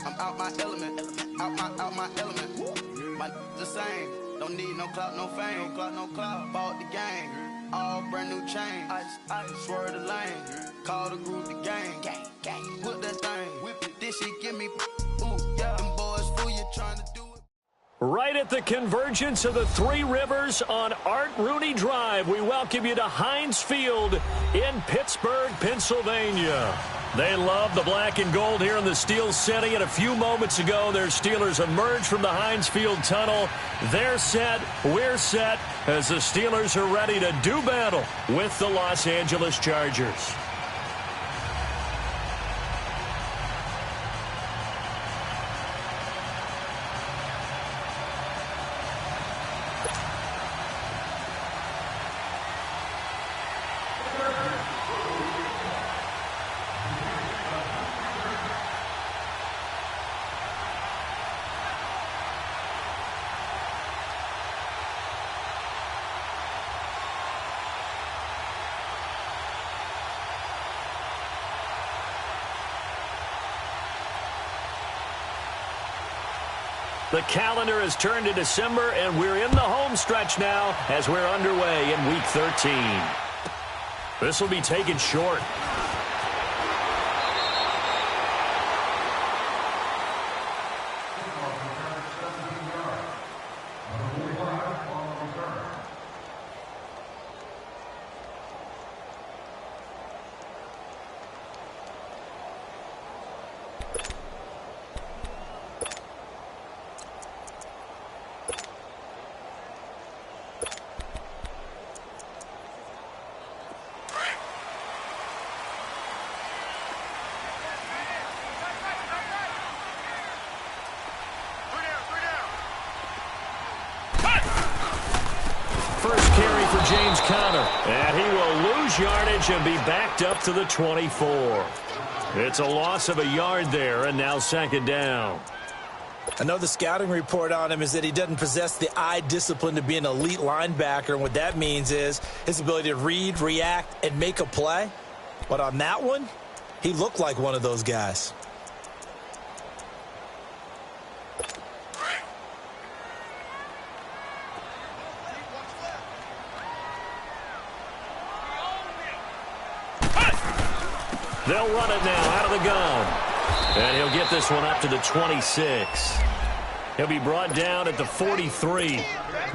I'm out my element, out my element. My the same, don't need no clout, no fame, no clout. Bought the game, all brand new chain. I swerve the lane, call the group the gang. Whip that thing, whip it. This shit give me, ooh yeah. Them boys fool you trying to do it. Right at the convergence of the Three Rivers on Art Rooney Drive, we welcome you to Heinz Field in Pittsburgh, Pennsylvania. They love the black and gold here in the Steel City, and a few moments ago, their Steelers emerged from the Heinz Field tunnel. They're set, we're set, as the Steelers are ready to do battle with the Los Angeles Chargers. The calendar has turned to December, and we're in the home stretch now as we're underway in Week 13. This will be taken short. First carry for James Conner, and he will lose yardage and be backed up to the 24. It's a loss of a yard there, and now second down. I know the scouting report on him is that he doesn't possess the eye discipline to be an elite linebacker, and what that means is his ability to read, react, and make a play. But on that one, he looked like one of those guys. They'll run it now out of the gun. And he'll get this one up to the 26. He'll be brought down at the 43.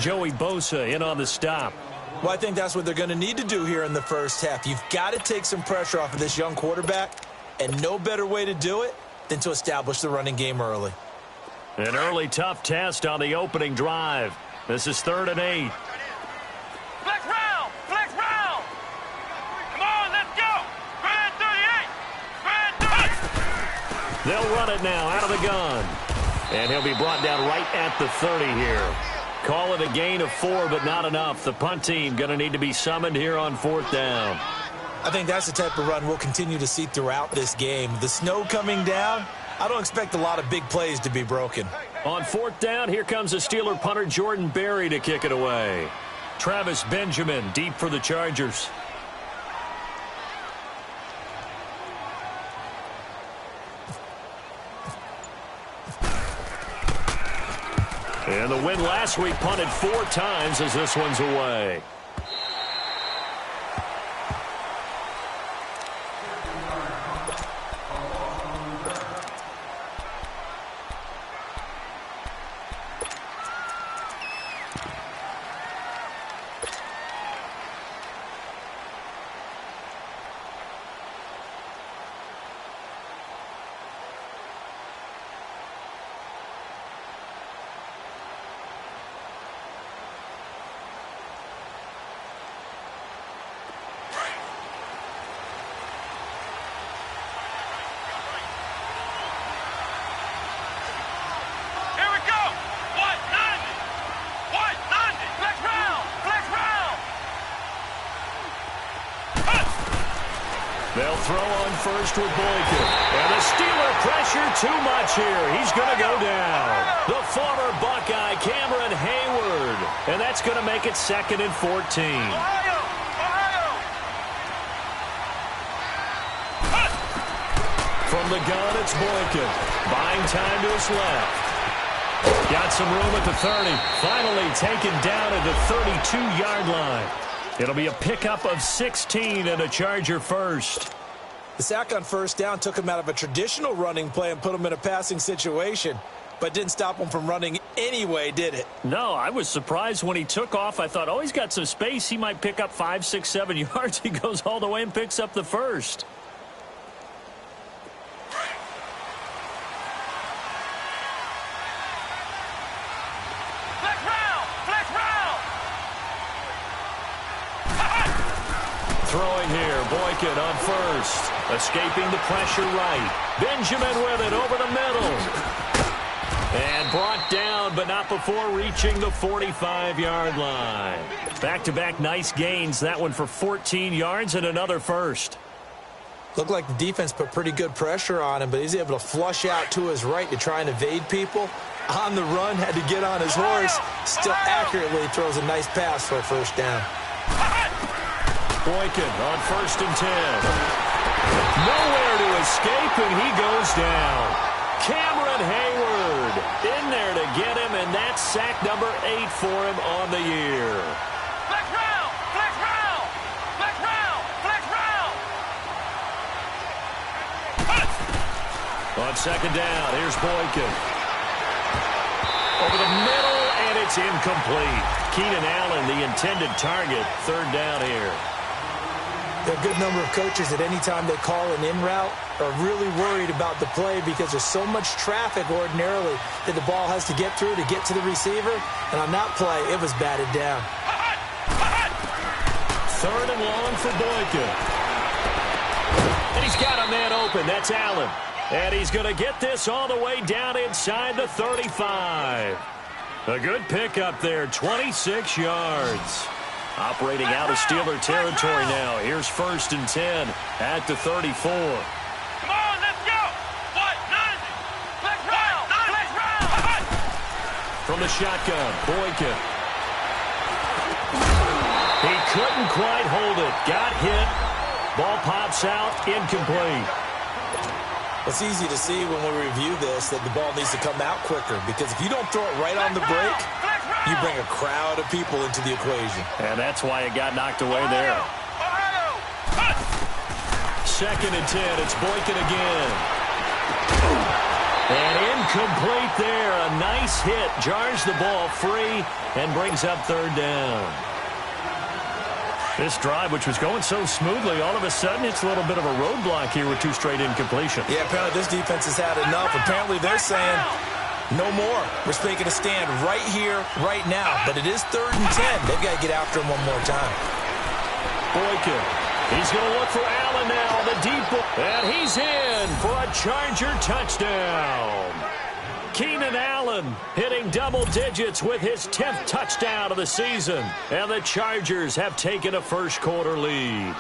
Joey Bosa in on the stop. Well, I think that's what they're going to need to do here in the first half. You've got to take some pressure off of this young quarterback, and no better way to do it than to establish the running game early. An early tough test on the opening drive. This is 3rd and 8. Flex round! Flex round! Come on, let's go! Brand 38! Brand 38! They'll run it now out of the gun. And he'll be brought down right at the 30 here. Call it a gain of 4, but not enough. The punt team going to need to be summoned here on 4th down. I think that's the type of run we'll continue to see throughout this game. The snow coming down, I don't expect a lot of big plays to be broken. On 4th down, here comes the Steeler punter Jordan Berry to kick it away. Travis Benjamin deep for the Chargers. And the win last week punted 4 times as this one's away. They'll throw on first with Boykin. And the Steeler pressure too much here. He's going to go down. The former Buckeye, Cameron Hayward. And that's going to make it 2nd and 14. Ohio! From the gun, it's Boykin. By Playing time to his left. Got some room at the 30. Finally taken down at the 32-yard line. It'll be a pickup of 16 and a Charger first. The sack on first down took him out of a traditional running play and put him in a passing situation, but didn't stop him from running anyway, did it? No, I was surprised when he took off. I thought, oh, he's got some space. He might pick up 5, 6, 7 yards. He goes all the way and picks up the first. Throwing here, Boykin on first. Escaping the pressure right. Benjamin with it over the middle. And brought down, but not before reaching the 45-yard line. Back-to-back nice gains. That one for 14 yards and another first. Looked like the defense put pretty good pressure on him, but he's able to flush out to his right to try and evade people. On the run, had to get on his horse. Still accurately throws a nice pass for a first down. Boykin on first and 10. Nowhere to escape, and he goes down. Cameron Hayward in there to get him, and that's sack number 8 for him on the year. Flex round! Flex round! Flex round! Flex round! On second down, here's Boykin. Over the middle, and it's incomplete. Keenan Allen, the intended target, third down here. There are a good number of coaches at any time they call an in route are really worried about the play because there's so much traffic ordinarily that the ball has to get through to get to the receiver. And on that play, it was batted down. Third and long for Boykin. And he's got a man open. That's Allen. And he's going to get this all the way down inside the 35. A good pickup there, 26 yards. Operating out of Steeler territory now. Here's first and 10 at the 34. Come on, let's go! What? None! Flex round! Flex round! From the shotgun, Boykin. He couldn't quite hold it. Got hit. Ball pops out, incomplete. It's easy to see when we review this that the ball needs to come out quicker because if you don't throw it right on the break, you bring a crowd of people into the equation. And that's why it got knocked away there. Second and 10. It's Boykin again. And incomplete there. A nice hit. Jars the ball free and brings up third down. This drive, which was going so smoothly, all of a sudden it's a little bit of a roadblock here with 2 straight incompletions. Yeah, apparently this defense has had enough. Apparently they're saying no more. We're making a stand right here, right now. But it is third and 10. They've got to get after him one more time. Boykin. He's going to look for Allen now on the deep ball. And he's in for a Charger touchdown. Keenan Allen hitting double digits with his 10th touchdown of the season. And the Chargers have taken a first quarter lead.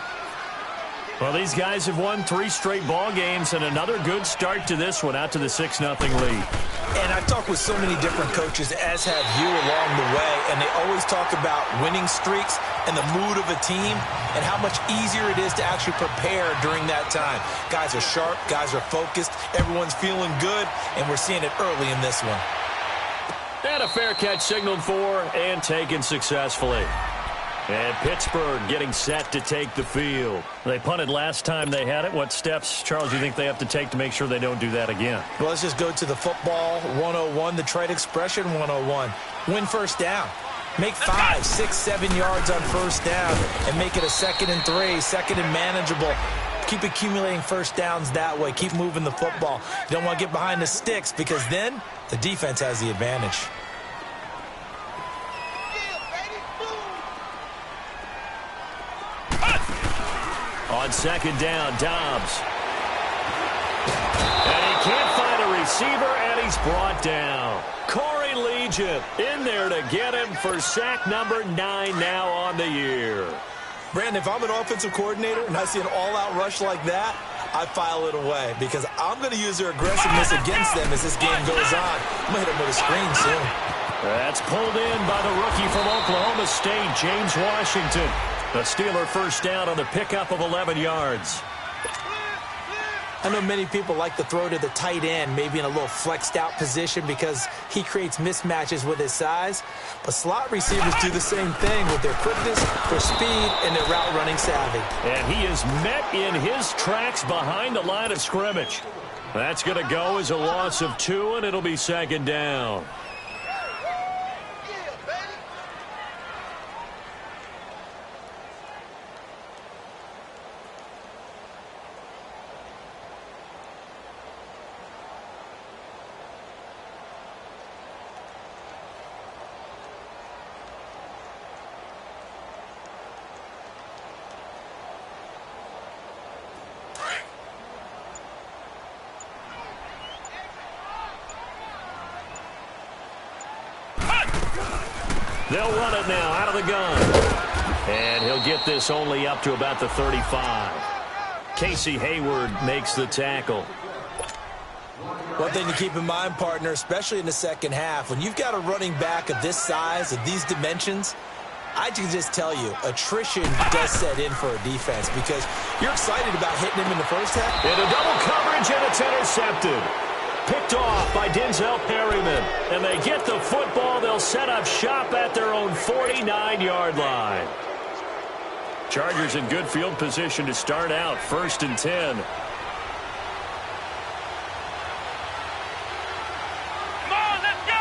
Well, these guys have won 3 straight ball games and another good start to this one out to the 6-0 lead. And I've talked with so many different coaches, as have you, along the way, and they always talk about winning streaks and the mood of a team and how much easier it is to actually prepare during that time. Guys are sharp, guys are focused, everyone's feeling good, and we're seeing it early in this one. And a fair catch signaled for and taken successfully. And Pittsburgh getting set to take the field. They punted last time they had it. What steps, Charles, do you think they have to take to make sure they don't do that again? Well, let's just go to the football 101, the trade expression 101. Win first down. Make 5, 6, 7 yards on first down and make it a 2nd and 3, 2nd and manageable. Keep accumulating first downs that way. Keep moving the football. You don't want to get behind the sticks because then the defense has the advantage. On second down, Dobbs. And he can't find a receiver, and he's brought down. Corey Legion in there to get him for sack number 9 now on the year. Brandon, if I'm an offensive coordinator and I see an all-out rush like that, I file it away because I'm going to use their aggressiveness against them as this game goes on. I'm going to hit them with a screen soon. That's pulled in by the rookie from Oklahoma State, James Washington. The Steeler first down on the pickup of 11 yards. I know many people like to throw to the tight end, maybe in a little flexed out position because he creates mismatches with his size. But slot receivers do the same thing with their quickness, their speed, and their route running savvy. And he is met in his tracks behind the line of scrimmage. That's going to go as a loss of 2, and it'll be second down. They'll run it now out of the gun. And he'll get this only up to about the 35. Casey Hayward makes the tackle. One thing to keep in mind, partner, especially in the second half, when you've got a running back of this size, of these dimensions, I can just tell you, attrition does set in for a defense because you're excited about hitting him in the first half. In a double coverage, and it's intercepted. Picked off by Denzel Perryman. And they get the football. They'll set up shop at their own 49-yard line. Chargers in good field position to start out. 1st and 10. Come on, let's go!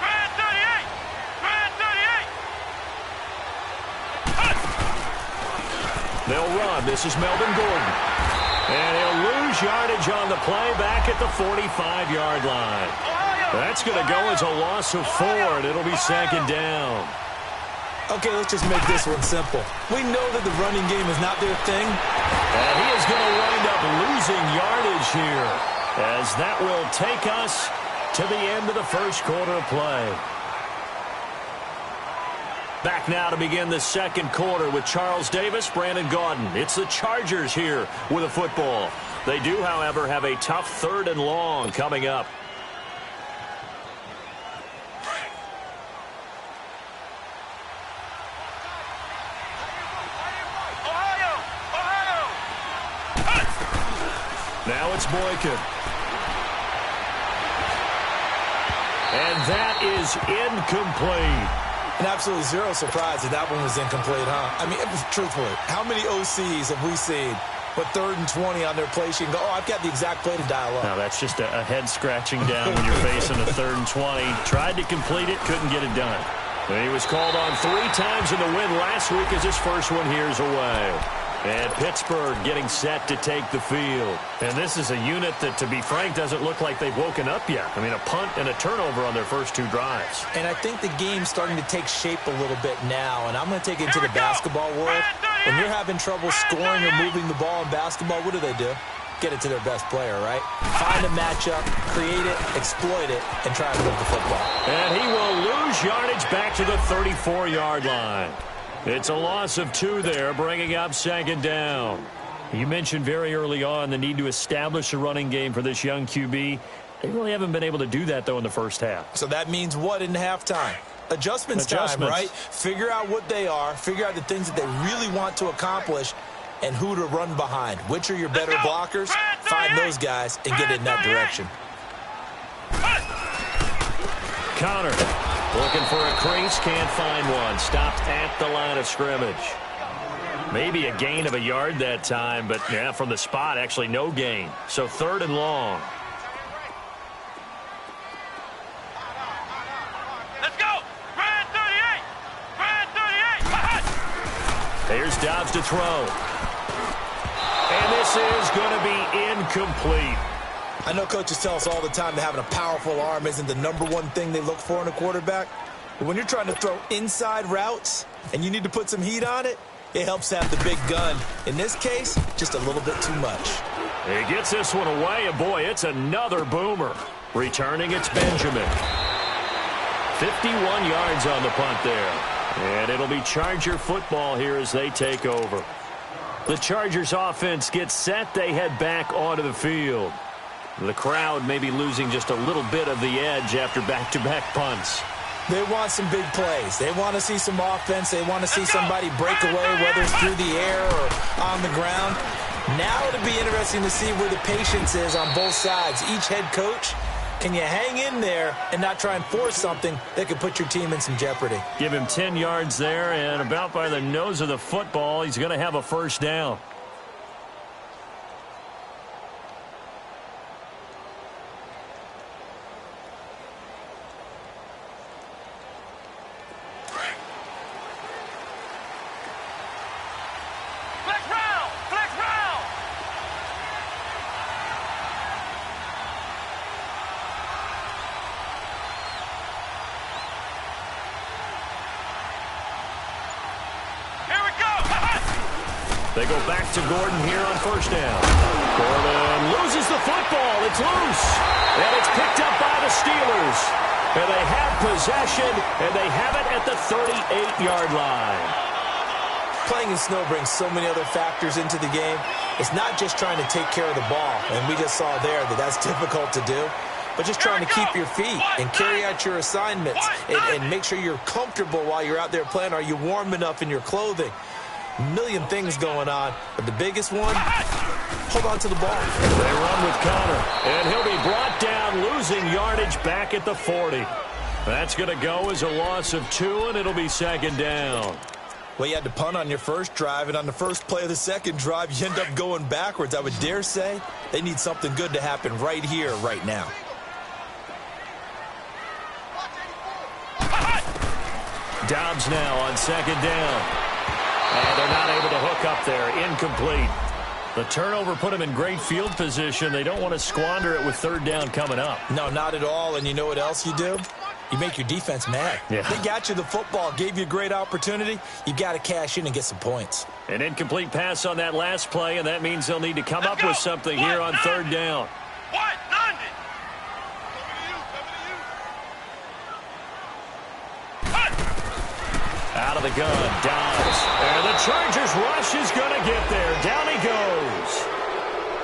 Grand 38! Grand 38! They'll run. This is Melvin Gordon. And he'll lose yardage on the play back at the 45-yard line. That's going to go as a loss of 4, and it'll be second down. Okay, let's just make this one simple. We know that the running game is not their thing. And he is going to wind up losing yardage here, as that will take us to the end of the first quarter of play. Back now to begin the second quarter with Charles Davis, Brandon Gaudin. It's the Chargers here with a football. They do, however, have a tough 3rd and long coming up. Now it's Boykin. And that is incomplete. And absolutely zero surprise that that one was incomplete, huh? I mean, truthfully, how many OCs have we seen with 3rd and 20 on their play sheet and go, oh, I've got the exact play to dial up? Now, that's just a head-scratching down when you're facing a 3rd and 20. Tried to complete it, couldn't get it done. And he was called on 3 times in the win last week as his first one here's away. And Pittsburgh getting set to take the field. And this is a unit that, to be frank, doesn't look like they've woken up yet. I mean, a punt and a turnover on their first 2 drives. And I think the game's starting to take shape a little bit now. And I'm going to take it into the basketball world. When you're having trouble scoring or moving the ball in basketball, what do? Get it to their best player, right? Find a matchup, create it, exploit it, and try to move the football. And he will lose yardage back to the 34-yard line. It's a loss of 2 there, bringing up second down. You mentioned very early on the need to establish a running game for this young QB. They really haven't been able to do that, though, in the first half. So that means what in halftime? Adjustments time, right? Figure out what they are, figure out the things that they really want to accomplish, and who to run behind. Which are your better blockers? Find those guys and get in that direction. Connor looking for a crease, can't find one. Stopped at the line of scrimmage. Maybe a gain of a yard that time, but yeah, from the spot, actually no gain. So 3rd and long. Let's go! Grand 38! Grand 38! Here's Dobbs to throw. And this is going to be incomplete. I know coaches tell us all the time that having a powerful arm isn't the #1 thing they look for in a quarterback. But when you're trying to throw inside routes and you need to put some heat on it, it helps to have the big gun. In this case, just a little bit too much. He gets this one away, and boy, it's another boomer. Returning, it's Benjamin. 51 yards on the punt there. And it'll be Charger football here as they take over. The Chargers offense gets set. They head back onto the field. The crowd may be losing just a little bit of the edge after back-to-back punts. They want some big plays. They want to see some offense. They want to see somebody break away, whether it's through the air or on the ground. Now it'll be interesting to see where the patience is on both sides. Each head coach, can you hang in there and not try and force something that could put your team in some jeopardy? Give him 10 yards there, and about by the nose of the football, he's going to have a first down. They go back to Gordon here on first down. Gordon loses the football. It's loose. And it's picked up by the Steelers. And they have possession, and they have it at the 38-yard line. Playing in snow brings so many other factors into the game. It's not just trying to take care of the ball, and we just saw there that that's difficult to do, but just trying to keep your feet and carry out your assignments and make sure you're comfortable while you're out there playing. Are you warm enough in your clothing? A million things going on, but the biggest one, hold on to the ball. They run with Connor, and he'll be brought down, losing yardage back at the 40. That's going to go as a loss of 2, and it'll be second down. Well, you had to punt on your first drive, and on the first play of the second drive, you end up going backwards. I would dare say they need something good to happen right here, right now. Dobbs now on second down. And they're not able to hook up there. Incomplete. The turnover put them in great field position. They don't want to squander it with third down coming up. No, not at all. And you know what else you do? You make your defense mad. Yeah. They got you the football, gave you a great opportunity. You got to cash in and get some points. An incomplete pass on that last play, and that means they'll need to come up with something here on third down. Out of the gun, Dobbs. And the Chargers rush is going to get there. Down he goes.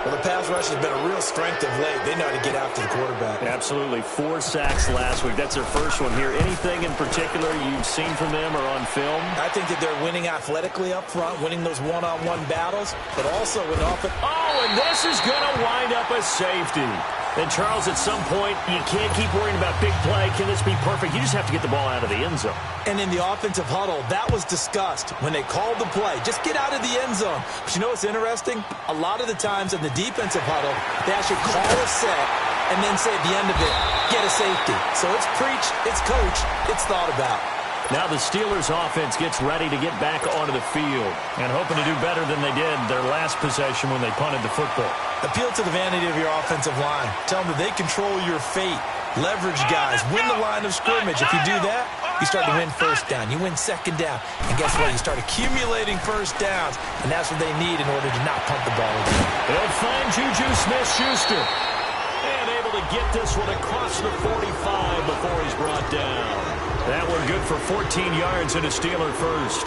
Well, the pass rush has been a real strength of late. They know how to get after the quarterback. Absolutely. 4 sacks last week. That's their first one here. Anything in particular you've seen from them or on film? I think that they're winning athletically up front, winning those one-on-one battles, but also with offense. Oh, and this is going to wind up a safety. And, Charles, at some point, you can't keep worrying about big play. Can this be perfect? You just have to get the ball out of the end zone. And in the offensive huddle, that was discussed when they called the play. Just get out of the end zone. But you know what's interesting? A lot of the times in the defensive huddle, they actually call a set and then say at the end of it, get a safety. So it's preached, it's coached, it's thought about. Now the Steelers offense gets ready to get back onto the field and hoping to do better than they did their last possession when they punted the football. Appeal to the vanity of your offensive line. Tell them that they control your fate. Leverage guys. Win the line of scrimmage. If you do that, you start to win first down. You win second down. And guess what? You start accumulating first downs. And that's what they need in order to not punt the ball again. They'll find Juju Smith-Schuster. And able to get this one across the 45 before he's brought down. That one good for 14 yards and a Steeler first.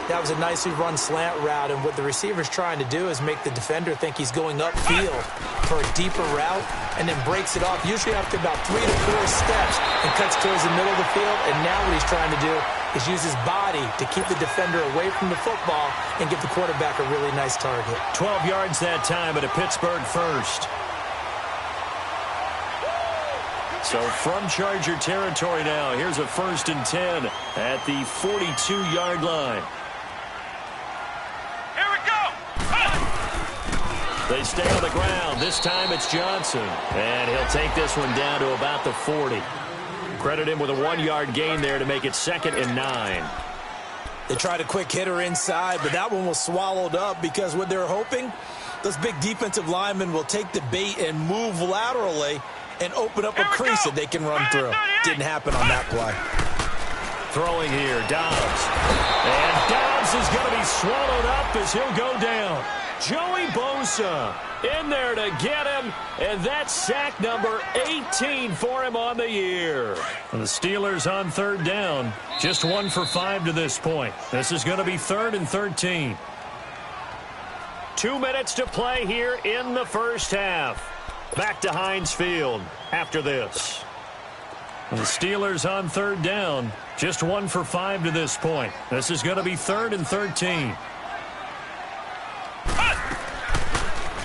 That was a nicely run slant route, and what the receiver's trying to do is make the defender think he's going upfield for a deeper route and then breaks it off, usually after about 3 to 4 steps, and cuts towards the middle of the field. And now what he's trying to do is use his body to keep the defender away from the football and give the quarterback a really nice target. 12 yards that time at a Pittsburgh first. So from Charger territory now, here's a 1st and 10 at the 42-yard line. Here we go! They stay on the ground. This time it's Johnson. And he'll take this one down to about the 40. Credit him with a 1-yard gain there to make it 2nd and 9. They tried a quick hitter inside, but that one was swallowed up because what they're hoping, those big defensive linemen will take the bait and move laterally and open up a crease that they can run through. Didn't happen on that play. Throwing here, Dobbs. And Dobbs is going to be swallowed up as he'll go down. Joey Bosa in there to get him, and that's sack number 18 for him on the year. And the Steelers on 3rd down, just 1 for 5 to this point. This is going to be 3rd and 13. 2 minutes to play here in the first half. Back to Heinz Field after this. And the Steelers on 3rd down, just 1 for 5 to this point. This is going to be 3rd and 13.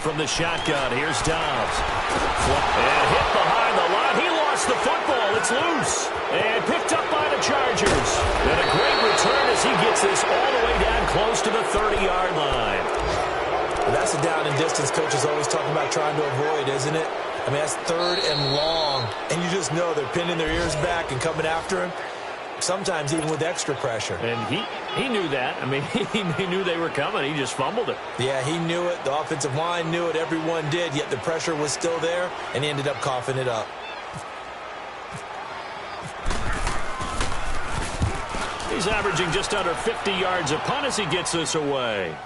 from the shotgun. Here's Dobbs. And hit behind the line. He lost the football. It's loose. And picked up by the Chargers. And a great return as he gets this all the way down close to the 30-yard line. Well, that's a down and distance coaches always talking about trying to avoid, isn't it? I mean, that's 3rd and long. And you just know they're pinning their ears back and coming after him. Sometimes even with extra pressure. And he knew that. I mean, he knew they were coming. He just fumbled it. Yeah, he knew it. The offensive line knew it. Everyone did. Yet the pressure was still there, and he ended up coughing it up. He's averaging just under 50 yards a punt as he gets this away.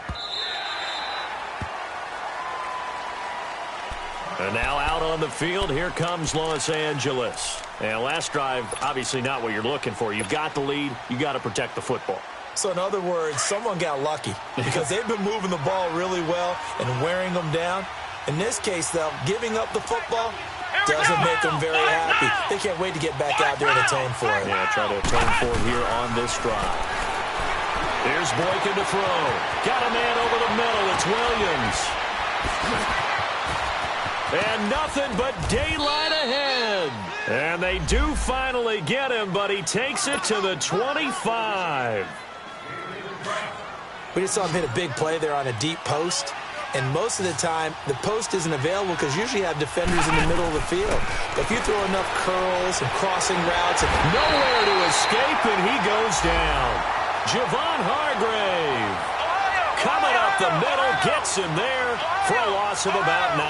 And now out on the field, here comes Los Angeles. And last drive, obviously not what you're looking for. You've got the lead. You got to protect the football. So in other words, someone got lucky because they've been moving the ball really well and wearing them down. In this case, though, giving up the football doesn't make them very happy. They can't wait to get back out there and atone for it. Yeah, try to atone for it here on this drive. Here's Boykin to throw. Got a man over the middle. It's Williams. And nothing but daylight ahead. And they do finally get him, but he takes it to the 25. We just saw him hit a big play there on a deep post. And most of the time, the post isn't available because you usually have defenders in the middle of the field. But if you throw enough curls and crossing routes, and nowhere to escape, and he goes down. Javon Hargrave coming up the middle, gets him there for a loss of about 9.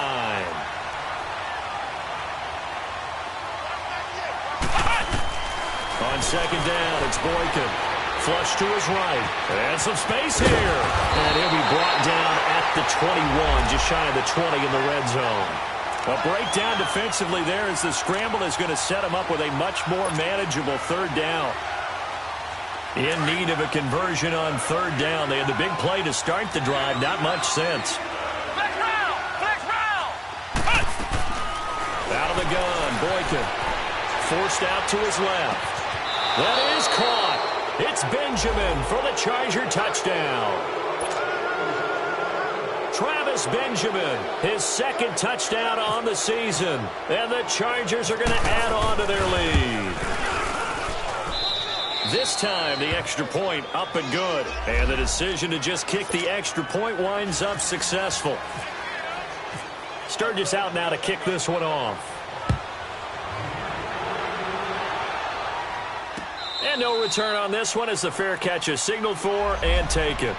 On second down, it's Boykin. Flush to his right. And some space here. And he'll be brought down at the 21, just shy of the 20 in the red zone. A breakdown defensively there as the scramble is going to set him up with a much more manageable 3rd down. In need of a conversion on 3rd down. They had the big play to start the drive. Not much sense. Flex round! Flex round! Out of the gun, Boykin. Forced out to his left. That is caught. It's Benjamin for the Charger touchdown. Travis Benjamin, his 2nd touchdown on the season. And the Chargers are going to add on to their lead. This time, the extra point up and good. And the decision to just kick the extra point winds up successful. Sturgis out now to kick this one off. And no return on this one as the fair catch is signaled for and taken.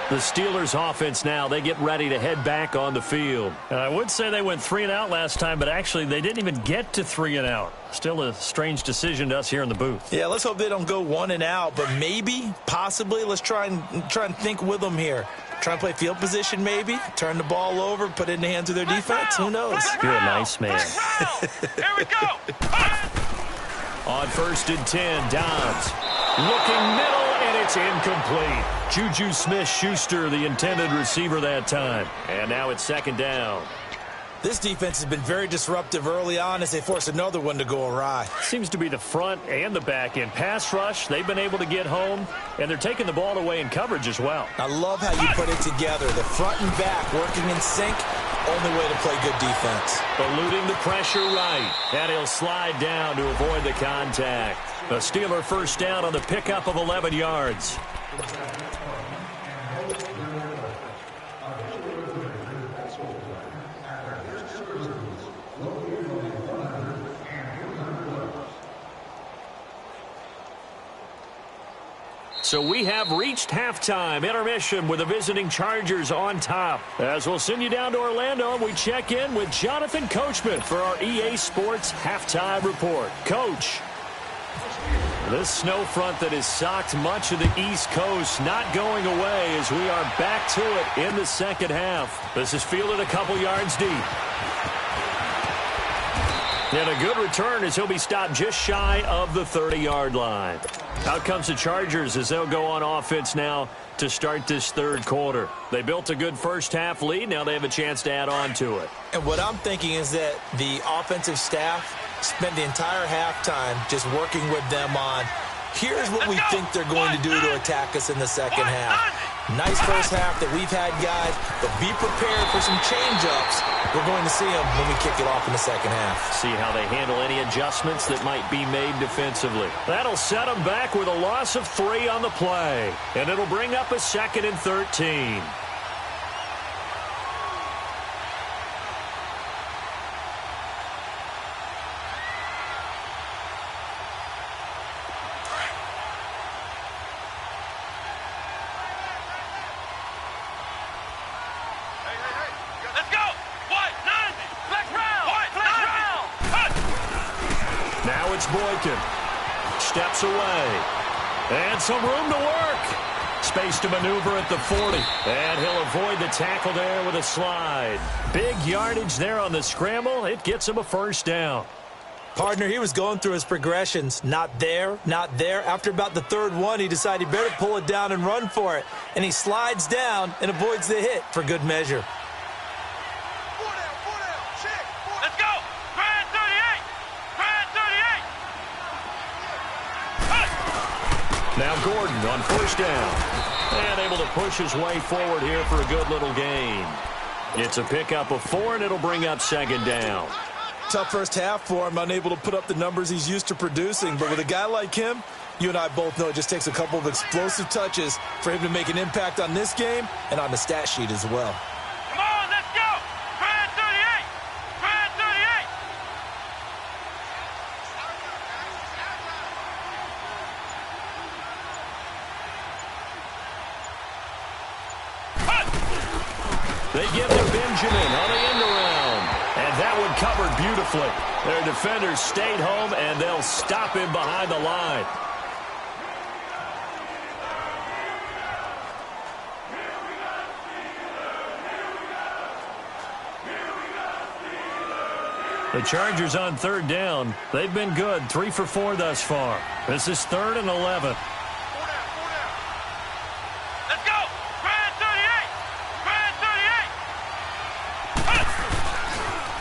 The Steelers offense now, they get ready to head back on the field. I would say they went 3 and out last time, but actually they didn't even get to 3 and out. Still a strange decision to us here in the booth. Yeah, let's hope they don't go 1 and out, but maybe, possibly, let's try and think with them here. Try and play field position maybe, turn the ball over, put it in the hands of their defense. Who knows? You're a nice man. Here we go! On 1st and 10, Dobbs looking middle, and it's incomplete. Juju Smith-Schuster, the intended receiver that time. And now it's 2nd down. This defense has been very disruptive early on as they force another one to go awry. Seems to be the front and the back end. Pass rush, they've been able to get home, and they're taking the ball away in coverage as well. I love how you put it together. The front and back working in sync. Only way to play good defense. Eluding the pressure right. And he'll slide down to avoid the contact. The Steeler 1st down on the pickup of 11 yards. So we have reached halftime intermission with the visiting Chargers on top. As we'll send you down to Orlando, we check in with Jonathan Coachman for our EA Sports Halftime Report. Coach, this snow front that has socked much of the East Coast not going away as we are back to it in the 2nd half. This is fielded a couple yards deep. And a good return as he'll be stopped just shy of the 30-yard line. Out comes the Chargers as they'll go on offense now to start this 3rd quarter. They built a good 1st half lead. Now they have a chance to add on to it. And what I'm thinking is that the offensive staff spent the entire halftime just working with them on Here's what we think they're going to do to attack us in the second half. Nice first half that we've had, guys, but be prepared for some change-ups. We're going to see them when we kick it off in the second half. See how they handle any adjustments that might be made defensively. That'll set them back with a loss of 3 on the play, and it'll bring up a 2nd and 13. Now it's Boykin. Steps away. And some room to work. Space to maneuver at the 40. And he'll avoid the tackle there with a slide. Big yardage there on the scramble. It gets him a first down. Partner, he was going through his progressions. Not there, not there. After about the third one, he decided he better pull it down and run for it. And he slides down and avoids the hit for good measure. Now Gordon on first down. And able to push his way forward here for a good little gain. It's a pickup of 4, and it'll bring up 2nd down. Tough first half for him, unable to put up the numbers he's used to producing. But with a guy like him, you and I both know it just takes a couple of explosive touches for him to make an impact on this game and on the stat sheet as well. Come on, let's go! Brad 38! Brad 38! They give to Benjamin on the end around. And that one covered beautifully. Their defenders stayed home, and they'll stop him behind the line. The Chargers on 3rd down. They've been good, 3 for 4 thus far. This is 3rd and 11.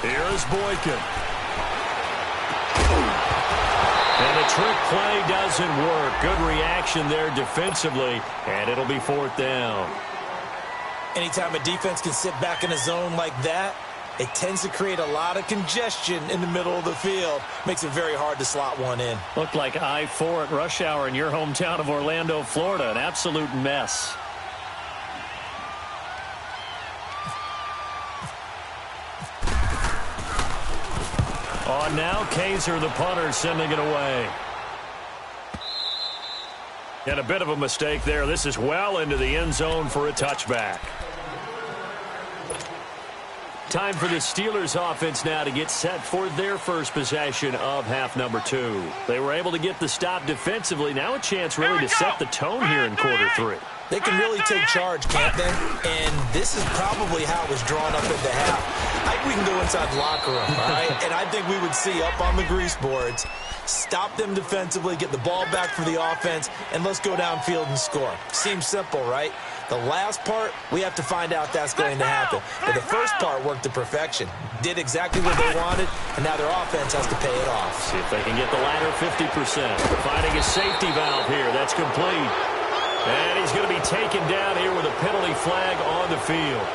Here's Boykin. And the trick play doesn't work. Good reaction there defensively, and it'll be 4th down. Anytime a defense can sit back in a zone like that, it tends to create a lot of congestion in the middle of the field. Makes it very hard to slot one in. Looked like I-4 at rush hour in your hometown of Orlando, Florida. An absolute mess. On now, Kaiser, the punter, sending it away. And a bit of a mistake there. This is well into the end zone for a touchback. Time for the Steelers offense now to get set for their first possession of half number 2. They were able to get the stop defensively. Now a chance really to set the tone here in quarter 3. They can really take charge, can't they? And this is probably how it was drawn up at the half. I think we can go inside the locker room, all right? And I think we would see up on the grease boards, stop them defensively, get the ball back for the offense, and let's go downfield and score. Seems simple, right? The last part, we have to find out that's going to happen. But the first part worked to perfection. Did exactly what they wanted, and now their offense has to pay it off. See if they can get the latter 50%. Finding a safety valve here. That's complete. And he's going to be taken down here with a penalty flag on the field.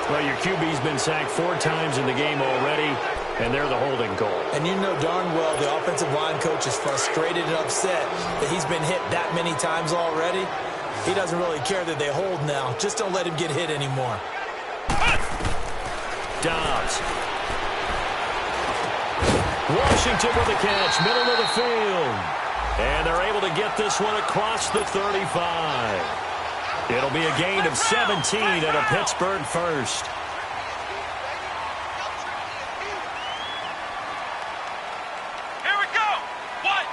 Well, your QB's been sacked 4 times in the game already, and they're the holding goal. And you know darn well the offensive line coach is frustrated and upset that he's been hit that many times already. He doesn't really care that they hold now. Just don't let him get hit anymore. Dobbs. Washington with the catch, middle of the field. And they're able to get this one across the 35. It'll be a gain of 17 and a Pittsburgh first. Here we go. What?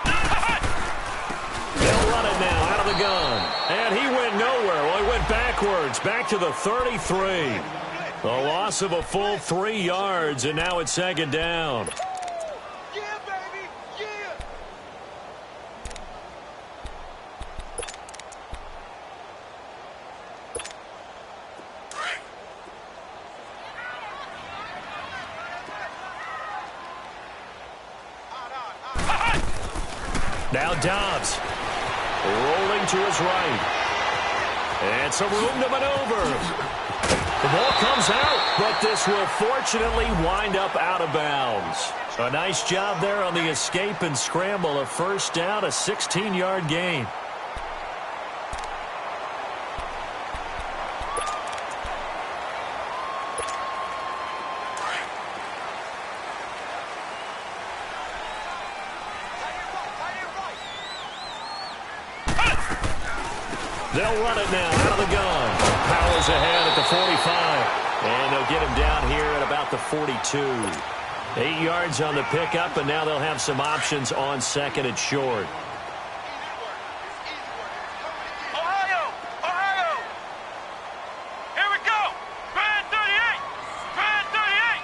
They'll run it now out of the gun. And he went nowhere. Well, he went backwards, back to the 33. A loss of a full 3 yards, and now it's 2nd down. Now Dobbs. Rolling to his right. And some room to maneuver. The ball comes out, but this will fortunately wind up out of bounds. A nice job there on the escape and scramble. A first down, a 16-yard gain. They'll run it now out of the gun. Powers ahead at the 45. And they'll get him down here at about the 42. 8 yards on the pickup, and now they'll have some options on second and short. Ohio! Ohio! Here we go! Grand 38! Grand 38!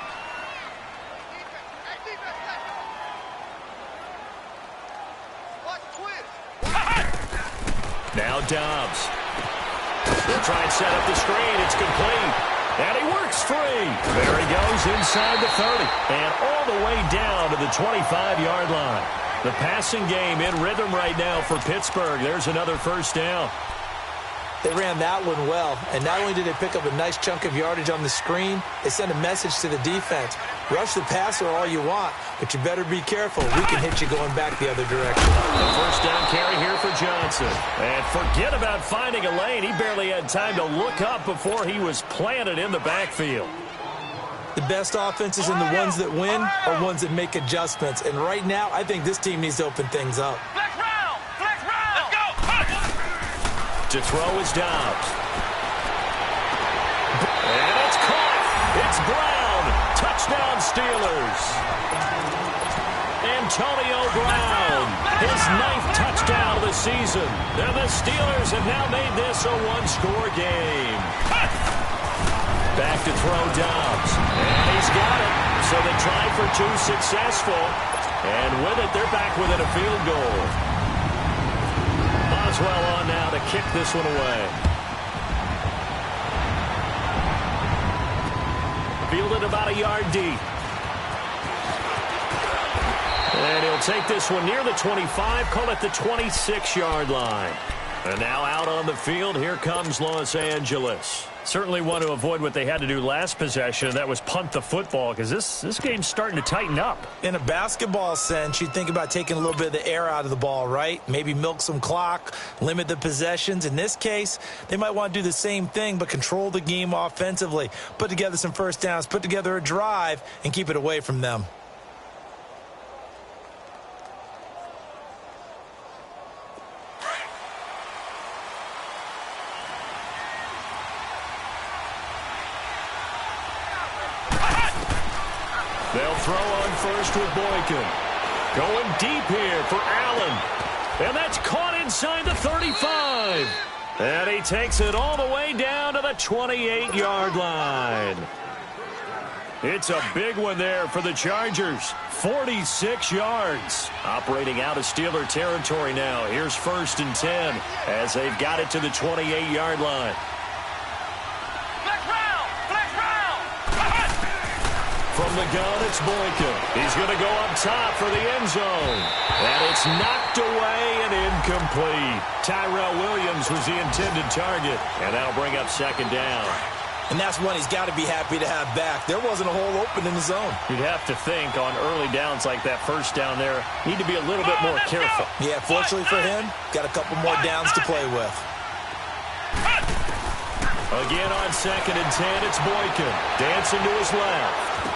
Now Dobbs. They'll try and set up the screen. It's complete. And he works free. There he goes inside the 30. And all the way down to the 25-yard line. The passing game in rhythm right now for Pittsburgh. There's another first down. They ran that one well, and not only did they pick up a nice chunk of yardage on the screen, they sent a message to the defense. Rush the passer all you want, but you better be careful. We can hit you going back the other direction. The first down carry here for Johnson. And forget about finding a lane. He barely had time to look up before he was planted in the backfield. The best offenses and the ones that win are ones that make adjustments. And right now, I think this team needs to open things up. Flex round! Flex round! Let's go! To throw is Dobbs. And it's caught. It's Brown. Touchdown Steelers. Antonio Brown. His 9th touchdown of the season. And the Steelers have now made this a one-score game. Back to throw Dobbs. And he's got it. So the try for 2 successful. And with it, they're back within a field goal. Boswell on now to kick this one away. Fielded about a yard deep. And he'll take this one near the 25, call it the 26-yard line. And now out on the field, here comes Los Angeles. Certainly want to avoid what they had to do last possession, that was punt the football, because this game's starting to tighten up. In a basketball sense, you think about taking a little bit of the air out of the ball, right? Maybe milk some clock, limit the possessions. In this case, they might want to do the same thing, but control the game offensively. Put together some first downs, put together a drive, and keep it away from them. They'll throw on first with Boykin. Going deep here for Allen. And that's caught inside the 35. And he takes it all the way down to the 28-yard line. It's a big one there for the Chargers. 46 yards. Operating out of Steeler territory now. Here's 1st and 10 as they've got it to the 28-yard line. From the gun, it's Boykin. He's going to go up top for the end zone. And it's knocked away and incomplete. Tyrell Williams was the intended target. And that'll bring up 2nd down. And that's one he's got to be happy to have back. There wasn't a hole open in the zone. You'd have to think on early downs like that first down there, need to be a little bit more careful. Yeah, fortunately for him, got a couple more downs to play with. Again on 2nd and 10, it's Boykin. Dancing to his left.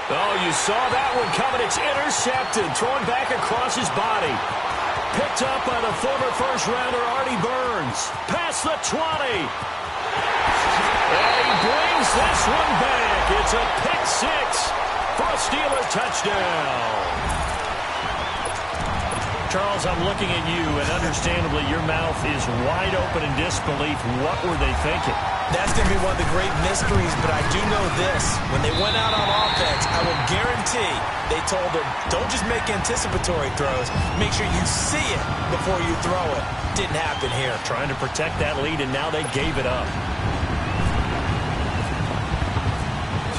Oh, you saw that one coming. It's intercepted. Thrown back across his body. Picked up by the former first-rounder Artie Burns. Past the 20. And he brings this one back. It's a pick 6 for a Steeler touchdown. Charles, I'm looking at you, and understandably your mouth is wide open in disbelief. What were they thinking? That's going to be one of the great mysteries, but I do know this. When they went out on offense, I will guarantee they told them, don't just make anticipatory throws. Make sure you see it before you throw it. Didn't happen here. Trying to protect that lead, and now they gave it up.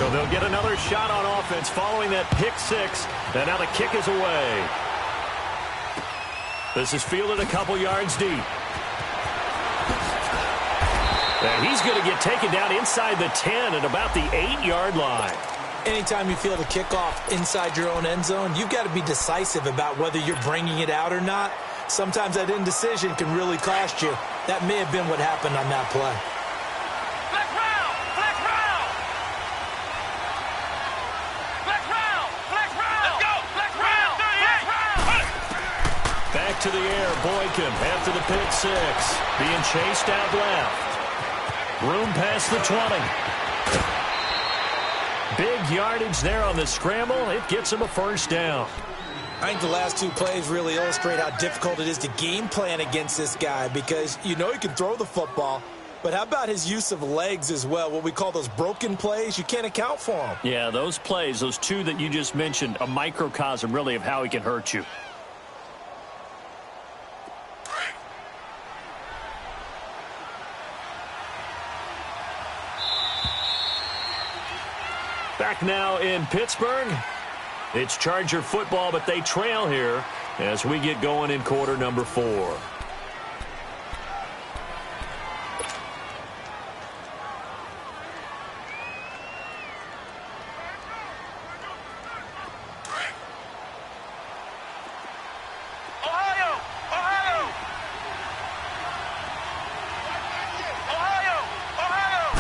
So they'll get another shot on offense following that pick 6, and now the kick is away. This is fielded a couple yards deep. And he's going to get taken down inside the 10 at about the 8-yard line. Anytime you field a kickoff inside your own end zone, you've got to be decisive about whether you're bringing it out or not. Sometimes that indecision can really cost you. That may have been what happened on that play. Flex round! Flex round! Flex round! Flex round! Let's go! Flex round! Flex round! Back to the air, Boykin after the pick six. Being chased out left. Room past the 20. Big yardage there on the scramble. It gets him a first down. I think the last two plays really illustrate how difficult it is to game plan against this guy because you know he can throw the football, but how about his use of legs as well, what we call those broken plays? You can't account for them. Yeah, those plays, those two that you just mentioned, a microcosm really of how he can hurt you. Back now in Pittsburgh. It's Charger football, but they trail here as we get going in quarter number 4. Ohio! Ohio! Ohio! Ohio!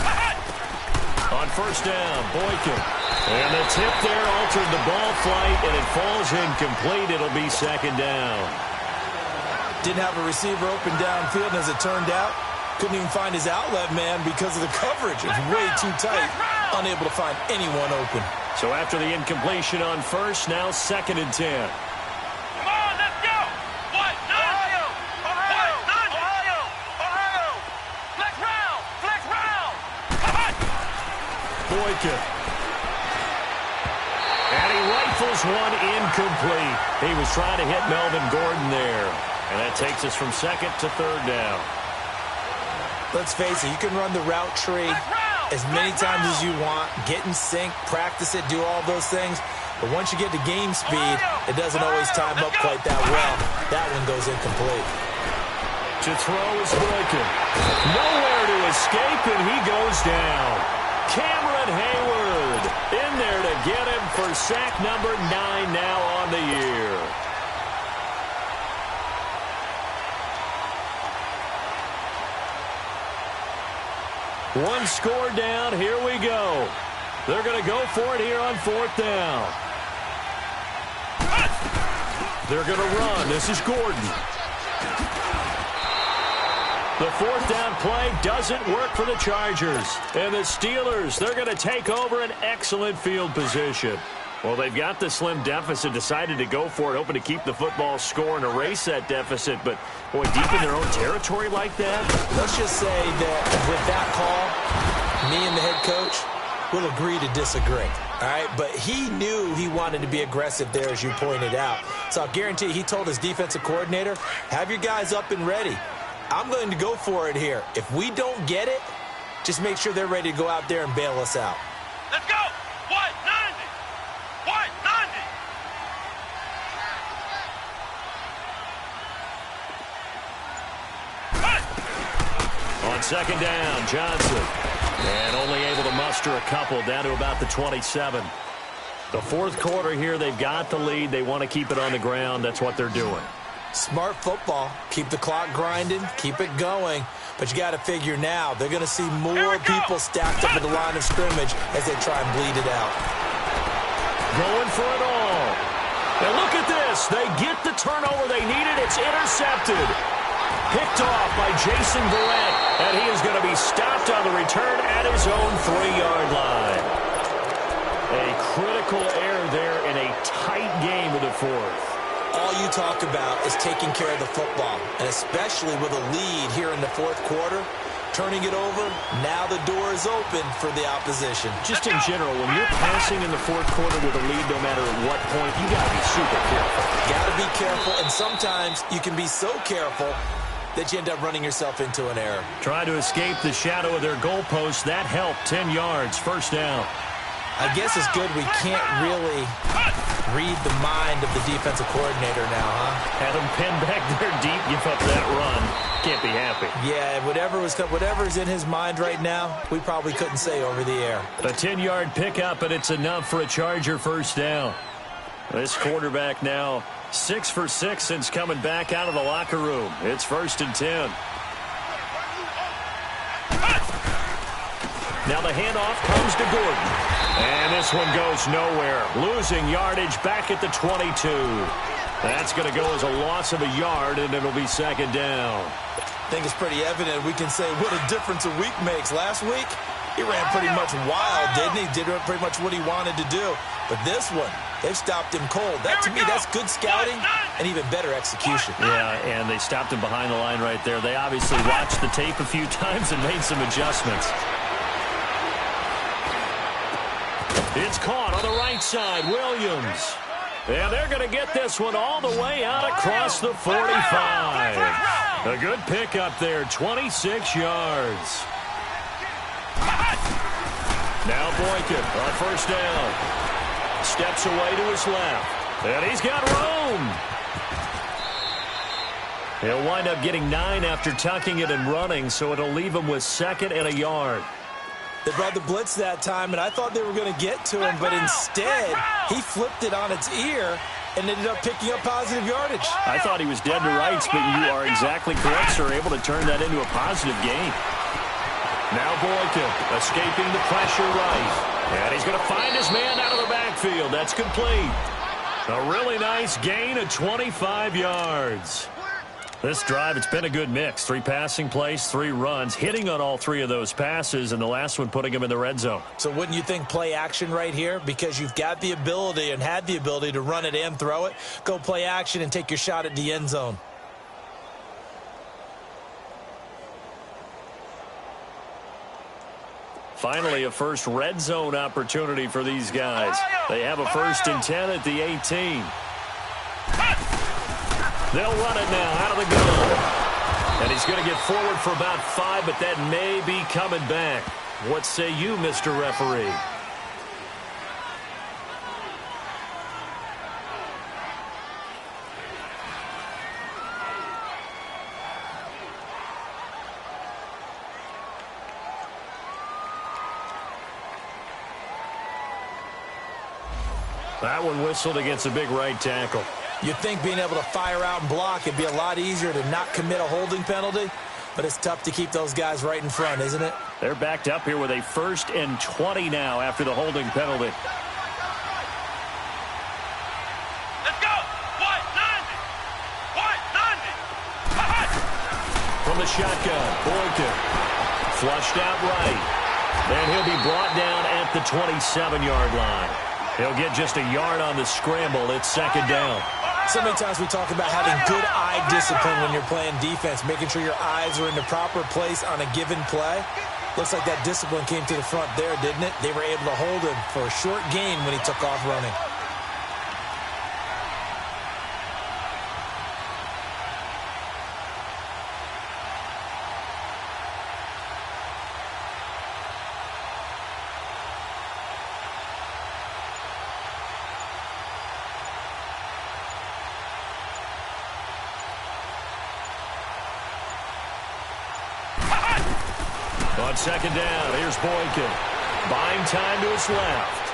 On first down, Boykin. And the tip there altered the ball flight, and it falls incomplete. It'll be second down. Didn't have a receiver open downfield, and as it turned out, couldn't even find his outlet man because of the coverage. It was way too tight, unable to find anyone open. So after the incompletion on first, now second and 10. Come on, let's go! What? Ohio! Ohio! Ohio! Ohio! Flex round! Flex round! Boykin. And he rifles one incomplete. He was trying to hit Melvin Gordon there. And that takes us from second to third down. Let's face it, you can run the route tree as many times as you want, get in sync, practice it, do all those things. But once you get to game speed, it doesn't always time up quite that well. That one goes incomplete. To throw is Boykin. Nowhere to escape, and he goes down. Cameron Hayward in there to get him for sack number 9 now on the year. One score down. Here we go. They're going to go for it here on fourth down. They're going to run. This is Gordon. The fourth down play doesn't work for the Chargers. And the Steelers, they're going to take over an excellent field position. Well, they've got the slim deficit, decided to go for it, hoping to keep the football score and erase that deficit. But, boy, deep in their own territory like that? Let's just say that with that call, me and the head coach will agree to disagree. All right, but he knew he wanted to be aggressive there, as you pointed out. So I'll guarantee he told his defensive coordinator, have your guys up and ready. I'm going to go for it here. If we don't get it, just make sure they're ready to go out there and bail us out. Let's go! What? 90! What? 90! On second down, Johnson. And only able to muster a couple down to about the 27. The fourth quarter here, they've got the lead. They want to keep it on the ground. That's what they're doing. Smart football. Keep the clock grinding. Keep it going. But you got to figure now, they're going to see more people stacked up at the line of scrimmage as they try and bleed it out. Going for it all. And look at this. They get the turnover they needed. It's intercepted. Picked off by Jason Verrett. And he is going to be stopped on the return at his own 3-yard line. A critical error there in a tight game of the fourth. All you talk about is taking care of the football, and especially with a lead here in the fourth quarter, turning it over, now the door is open for the opposition. Just in general, when you're passing in the fourth quarter with a lead, no matter at what point, you got to be super careful. Got to be careful, and sometimes you can be so careful that you end up running yourself into an error. Try to escape the shadow of their goalpost. That helped. 10 yards, first down. I guess it's good we can't really Read the mind of the defensive coordinator now, huh? Had him pinned back there deep, give up that run. Can't be happy. Yeah, whatever's in his mind right now, we probably couldn't say over the air. A 10-yard pickup, and it's enough for a Charger first down. This quarterback now 6 for 6 since coming back out of the locker room. It's 1st and 10. Now the handoff comes to Gordon. And this one goes nowhere. Losing yardage back at the 22. That's going to go as a loss of a yard, and it'll be 2nd down. I think it's pretty evident. We can say what a difference a week makes. Last week, he ran pretty much wild, didn't he? Did pretty much what he wanted to do. But this one, they've stopped him cold. That, to me, that's good scouting and even better execution. Yeah, and they stopped him behind the line right there. They obviously watched the tape a few times and made some adjustments. It's caught on the right side. Williams. And they're going to get this one all the way out across the 45. A good pickup there, 26 yards. Now Boykin on 1st down. Steps away to his left. And he's got room. He'll wind up getting 9 after tucking it and running, so it'll leave him with 2nd and a yard. They brought the blitz that time, and I thought they were going to get to him, but instead, he flipped it on its ear and ended up picking up positive yardage. I thought he was dead to rights, but you are exactly correct, sir. Able to turn that into a positive gain. Now Boykin escaping the pressure right. And he's going to find his man out of the backfield. That's complete. A really nice gain of 25 yards. This drive, it's been a good mix. 3 passing plays, 3 runs, hitting on all 3 of those passes, and the last one putting him in the red zone. So wouldn't you think play action right here? Because you've got the ability and had the ability to run it and throw it. Go play action and take your shot at the end zone. Finally, a first red zone opportunity for these guys. They have a 1st and 10 at the 18. They'll run it now out of the gun. And he's going to get forward for about 5, but that may be coming back. What say you, Mr. Referee? That one whistled against a big right tackle. You'd think being able to fire out and block it'd be a lot easier to not commit a holding penalty, but it's tough to keep those guys right in front, isn't it? They're backed up here with a 1st and 20 now after the holding penalty. Let's go! What? 90! From the shotgun, Boykin. Flushed out right. And he'll be brought down at the 27-yard line. He'll get just a yard on the scramble. It's 2nd down. So many times we talk about having good eye discipline when you're playing defense, making sure your eyes are in the proper place on a given play. Looks like that discipline came to the front there, didn't it? They were able to hold him for a short gain when he took off running. On 2nd down, here's Boykin. Buying time to his left.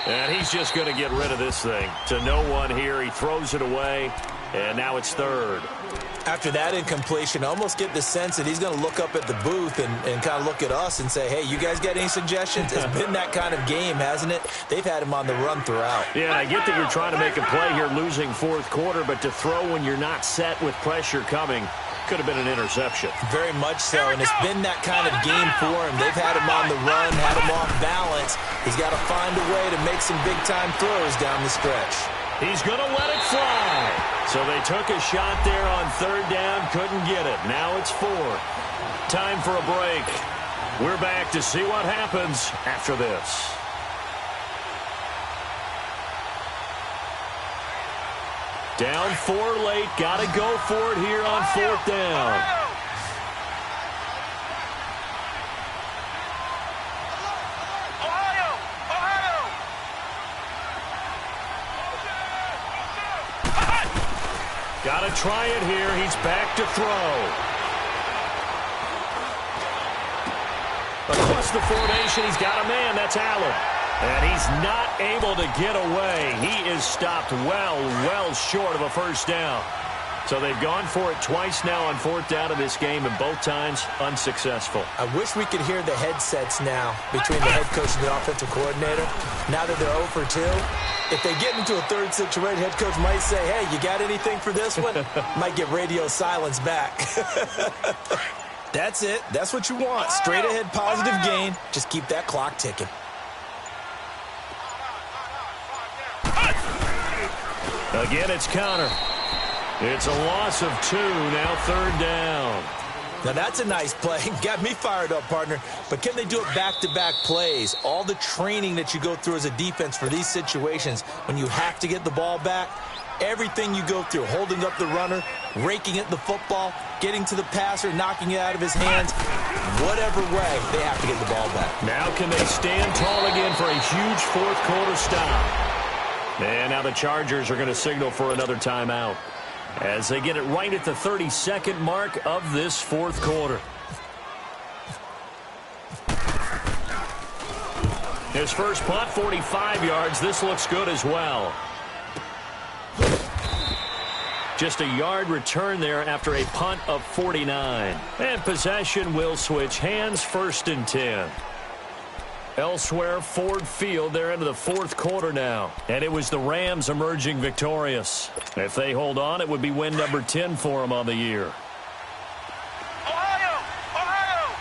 And he's just going to get rid of this thing. To no one here, he throws it away, and now it's 3rd. After that incompletion, I almost get the sense that he's going to look up at the booth and kind of look at us and say, hey, you guys got any suggestions? It's been that kind of game, hasn't it? They've had him on the run throughout. Yeah, and I get that you're trying to make a play here losing 4th quarter, but to throw when you're not set with pressure coming could have been an interception. Very much so, and it's been that kind of game for him. They've had him on the run, had him off balance. He's got to find a way to make some big-time throws down the stretch. He's going to let it fly. So they took a shot there on 3rd down, couldn't get it. Now it's 4. Time for a break. We're back to see what happens after this. Down 4 late, got to go for it here on 4th down. Got to try it here. He's back to throw. Across the formation, he's got a man. That's Allen. And he's not able to get away. He is stopped well short of a first down. So they've gone for it twice now on fourth down in this game, and both times unsuccessful. I wish we could hear the headsets now between the head coach and the offensive coordinator. Now that they're 0 for 2, if they get into a third situation, head coach might say, hey, you got anything for this one? Might get radio silence back. That's it. That's what you want. Straight ahead positive gain. Just keep that clock ticking. Again, it's counter. It's a loss of 2, now third down. Now, that's a nice play. Got me fired up, partner. But can they do it back-to-back plays? All the training that you go through as a defense for these situations, when you have to get the ball back, everything you go through, holding up the runner, raking at the football, getting to the passer, knocking it out of his hands, whatever way, they have to get the ball back. Now can they stand tall again for a huge fourth quarter stop? And now the Chargers are going to signal for another timeout as they get it right at the 32nd mark of this fourth quarter. His first punt, 45 yards. This looks good as well. Just a yard return there after a punt of 49. And possession will switch hands, 1st and 10. Elsewhere, Ford Field, they're into the fourth quarter now. And it was the Rams emerging victorious. If they hold on, it would be win number 10 for them on the year. Ohio! Ohio!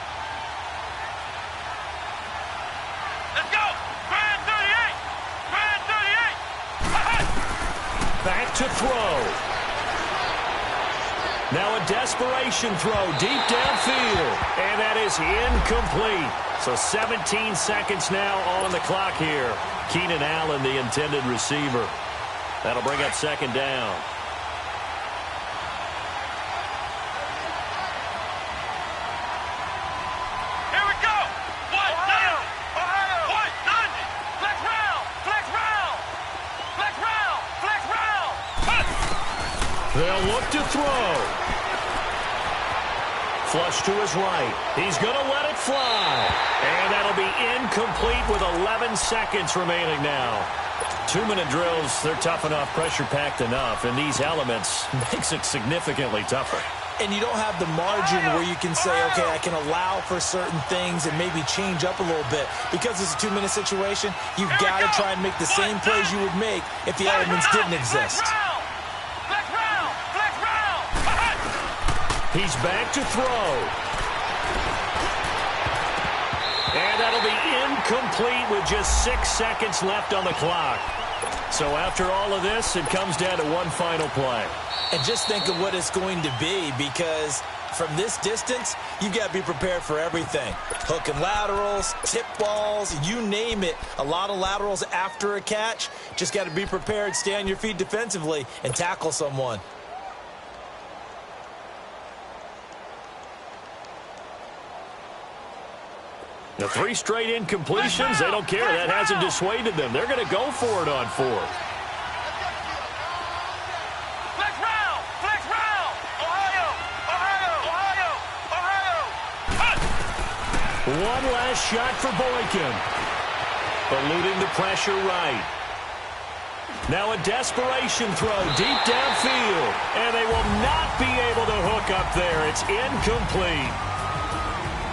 Let's go! Grand 38! Grand 38! Back to throw. Now a desperation throw deep downfield. And that is incomplete. So 17 seconds now on the clock here. Keenan Allen, the intended receiver. That'll bring up second down. Here we go! Ohio! Ohio! Flex round! Flex round! Flex round! Flex round! They'll look to throw. Flush to his right. He's going to let it fly. And that'll be incomplete with 11 seconds remaining now. 2-minute drills, they're tough enough, pressure-packed enough, and these elements makes it significantly tougher. And you don't have the margin where you can say, okay, I can allow for certain things and maybe change up a little bit. Because it's a 2-minute situation, you've got to try and make the same plays you would make if the elements didn't exist. He's back to throw. And that'll be incomplete with just 6 seconds left on the clock. So after all of this, it comes down to one final play. And just think of what it's going to be, because from this distance, you've got to be prepared for everything. Hook and laterals, tip balls, you name it. A lot of laterals after a catch. Just got to be prepared, stay on your feet defensively, and tackle someone. The 3 straight incompletions, they don't care. That hasn't dissuaded them. They're going to go for it on 4th. Flex round! Flex round! Ohio! Ohio! Ohio! Ohio! One last shot for Boykin. Eluding the pressure right. Now a desperation throw deep downfield. And they will not be able to hook up there. It's incomplete.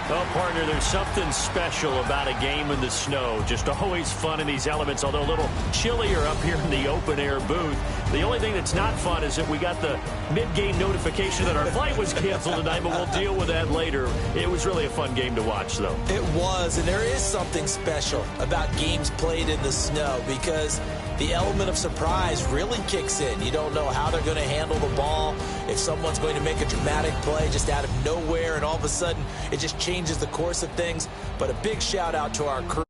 Well, partner, there's something special about a game in the snow. Just always fun in these elements, although a little chillier up here in the open-air booth. The only thing that's not fun is that we got the mid-game notification that our flight was canceled tonight, but we'll deal with that later. It was really a fun game to watch, though. It was, and there is something special about games played in the snow because the element of surprise really kicks in. You don't know how they're going to handle the ball, if someone's going to make a dramatic play just out of nowhere, and all of a sudden it just changes the course of things. But a big shout out to our crew.